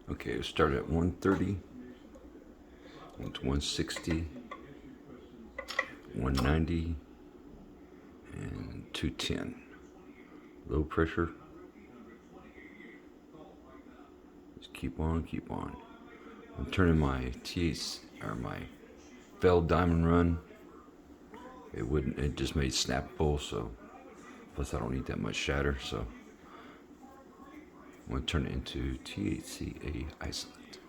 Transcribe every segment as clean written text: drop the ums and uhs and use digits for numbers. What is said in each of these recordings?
Okay, it started at 130, went to 160, 190, and 210. Low pressure. Just keep on, keep on. I'm turning my TAC or my failed diamond run. It just made snap pull, so plus I don't need that much shatter, so I'm gonna turn it into Thc-A isolate.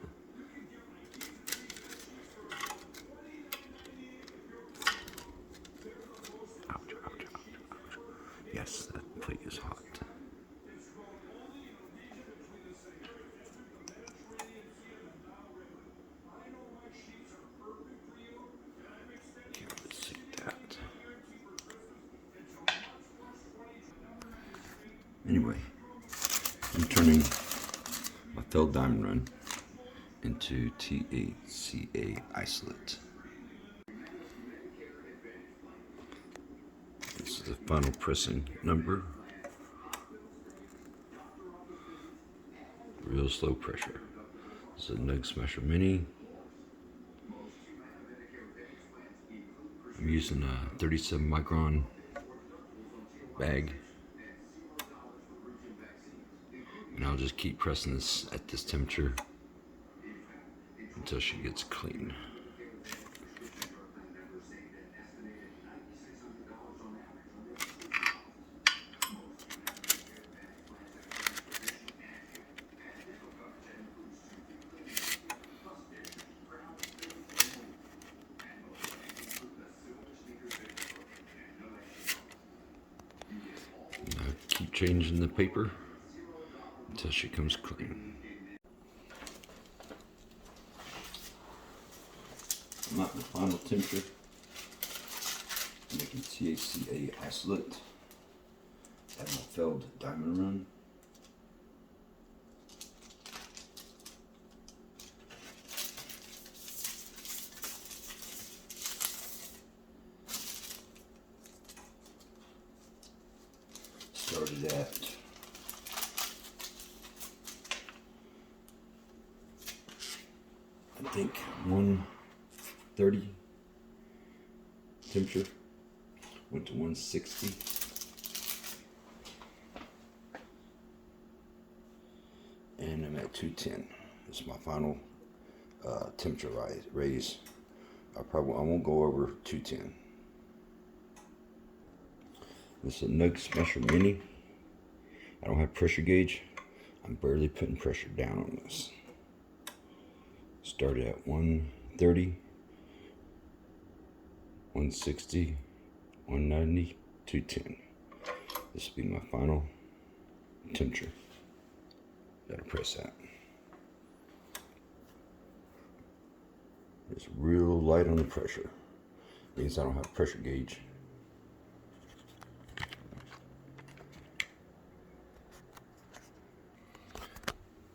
Ouch, ouch, ouch, ouch. Yes, that plate is hot. Okay, let's see that. Anyway, I'm turning my failed diamond run into Thc-A isolate. This is the final pressing number. Real slow pressure. This is a Nug Smasher Mini. I'm using a 37 micron bag. And I'll just keep pressing this at this temperature until she gets clean. And I keep changing the paper until she comes clean. I'm at the final temperature. I'm making Thc-A isolate at my failed diamond run. Started at I think 130 temperature, went to 160, and I'm at 210. This is my final temperature raise. I won't go over 210. This is a Nug Smasher Mini. I don't have pressure gauge. I'm barely putting pressure down on this. Started at 130, 160, 190, 210. This will be my final temperature. Gotta press that. It's real light on the pressure. Means I don't have a pressure gauge.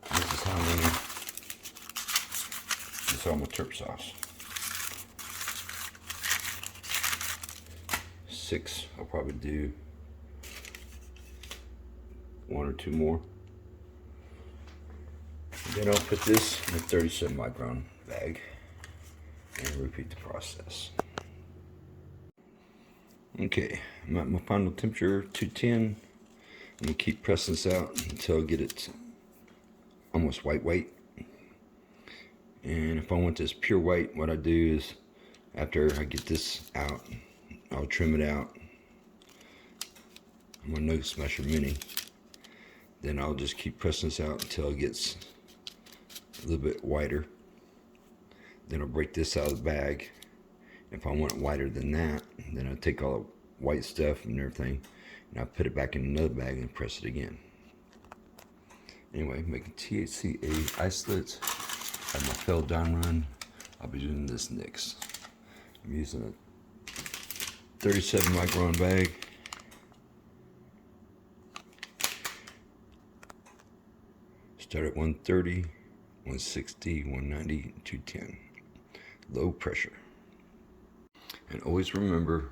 This is how many. This is all my turp sauce. 6. I'll probably do 1 or 2 more. Then I'll put this in a 37 micron bag and repeat the process. Okay, I'm at my final temperature, 210. I'm gonna keep pressing this out until I get it almost white. And if I want this pure white, what I do is after I get this out, I'll trim it out. I'm gonna Nug Smasher Mini. Then I'll just keep pressing this out until it gets a little bit whiter. Then I'll break this out of the bag. If I want it whiter than that, then I'll take all the white stuff and everything, and I'll put it back in another bag and press it again. Anyway, making Thc-A isolates at my failed diamond run. I'll be doing this next. I'm using a 37 micron bag. Start at 130, 160, 190, 210. Low pressure. And always remember,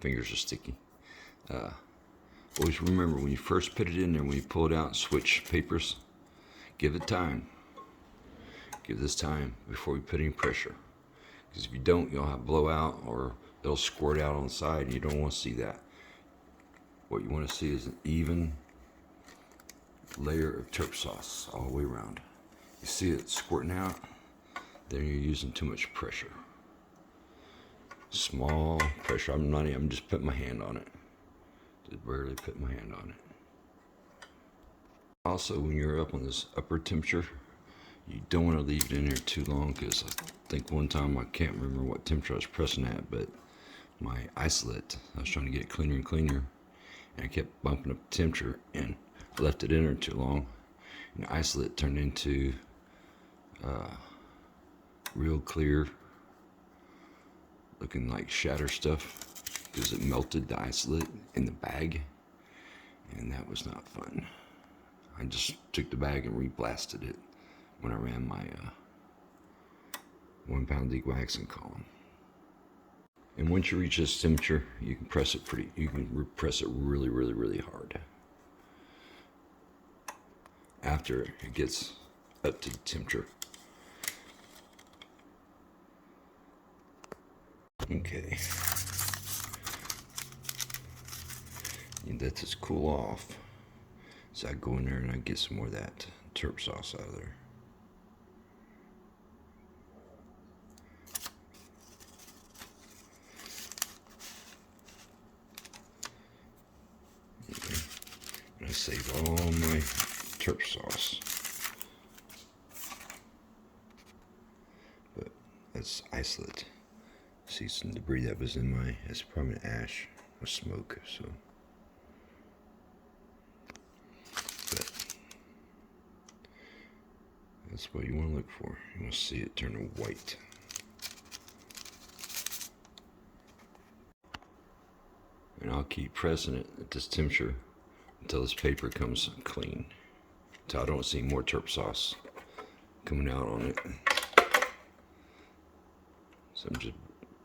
fingers are sticky. Always remember when you first put it in there, when you pull it out, switch papers. Give it time. Give this time before you put any pressure. Because if you don't, you'll have blowout or it'll squirt out on the side, and you don't want to see that. What you want to see is an even layer of turp sauce all the way around. You see it squirting out, then you're using too much pressure. Small pressure. I'm just putting my hand on it. Just barely put my hand on it. Also, when you're up on this upper temperature, you don't want to leave it in there too long, because I think one time, I can't remember what temperature I was pressing at, but my isolate, I was trying to get it cleaner and cleaner, and I kept bumping up the temperature and left it in there too long, and the isolate turned into real clear looking like shatter stuff, because it melted the isolate in the bag, and that was not fun. I just took the bag and re-blasted it when I ran my 1 pound dewaxing column. And once you reach this temperature, you can press it press it really, really, really hard. After it gets up to the temperature. Okay. And let this cool off. So I go in there and I get some more of that turp sauce out of there. Okay. And I save all my turp sauce. But that's isolate. See some debris that was in my, it's probably ash or smoke, so. But that's what you want to look for. You want to see it turn white. And I'll keep pressing it at this temperature until this paper comes clean. Until I don't see more turp sauce coming out on it. So I'm just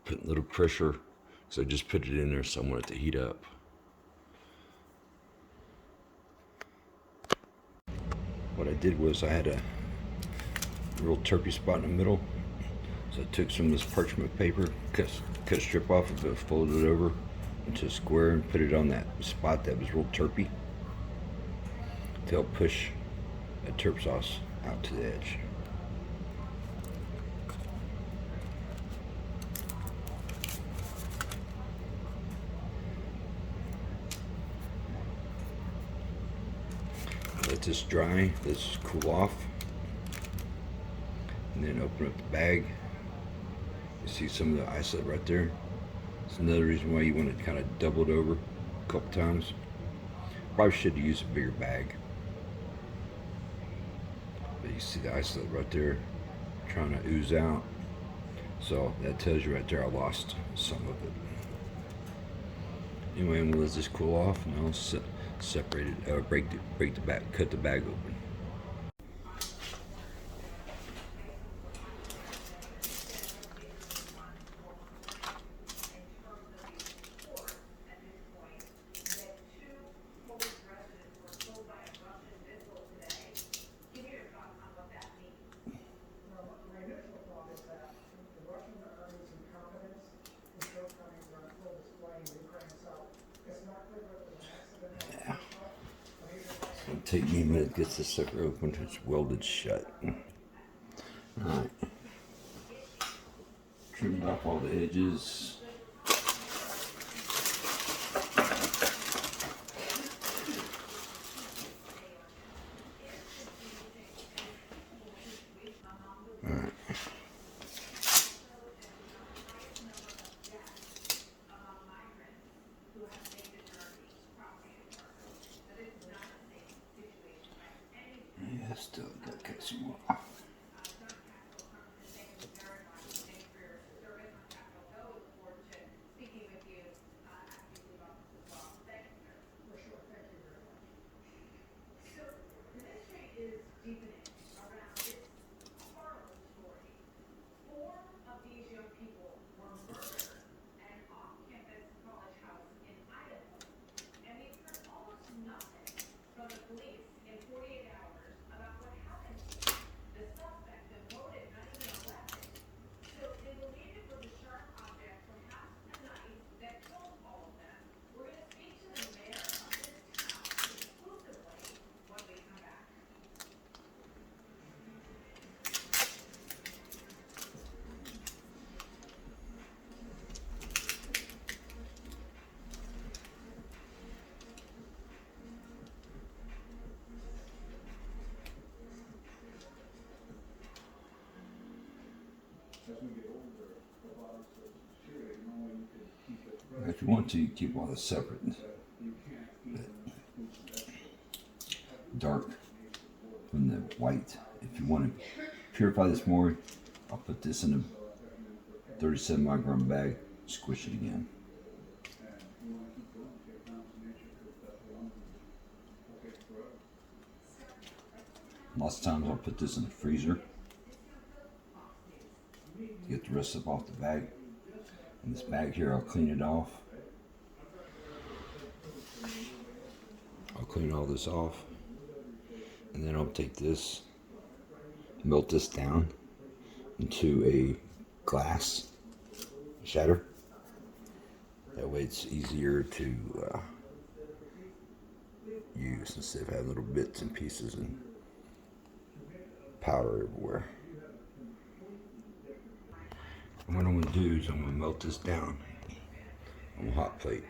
putting a little pressure, so I just put it in there somewhere to heat up. What I did was I had a real turpy spot in the middle, so I took some of this parchment paper, cut a strip off of it, folded it over into a square, and put it on that spot that was real turpy to help push that turp sauce out to the edge. Let this dry, let this cool off, and then open up the bag. You see some of the isolate right there. It's another reason why you want to kind of double it over a couple times. Probably should use a bigger bag. But you see the isolate right there trying to ooze out. So that tells you right there I lost some of it. Anyway, I'm gonna let this cool off, and I'll separate it, break the bag, cut the bag open. It'll take me a minute to get this sucker open. It's welded shut. Alright. Trimmed off all the edges. Alright. Yeah, still got to cut some more. want to, keep all this separate. Dark from the white. If you want to purify this more, I'll put this in a 37 micron bag, squish it again. Lots of times I'll put this in the freezer to get the rest of it off the bag. And this bag here, I'll clean it off. I'll clean all this off, and then I'll take this, melt this down into a glass shatter. That way it's easier to use instead of having little bits and pieces and powder everywhere. And what I'm going to do is I'm going to melt this down on a hot plate.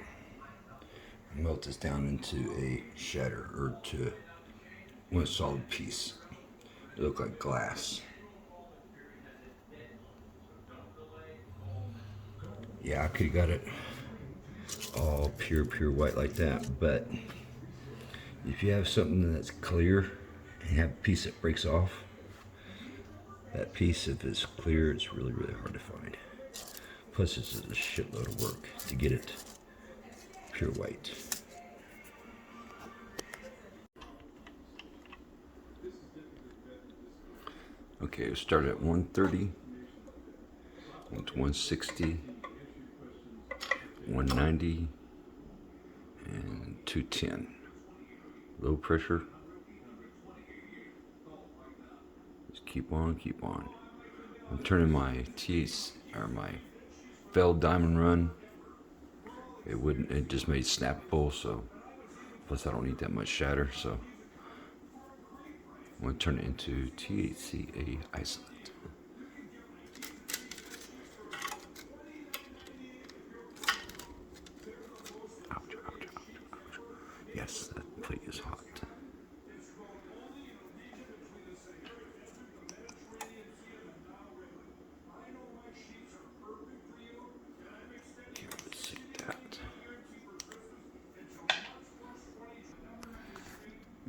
Melt this down into a shatter, or to one solid piece. It look like glass. Yeah, I could have got it all pure white like that, but if you have something that's clear and you have a piece that breaks off, that piece, if it's clear, it's really hard to find. Plus, this is a shitload of work to get it pure white. Okay, we'll start at 130, went to 160, 190, and 210. Low pressure. Just keep on. I'm turning my Thc, or my failed diamond run. It just made snappable, so plus I don't need that much shatter, so I'm going to turn it into Thc-A isolate. Ouch. Yes, that plate is hot. Okay, let's see that.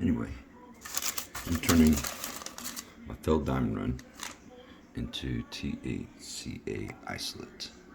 Anyway, I'm turning my failed diamond run into Thc-A isolate.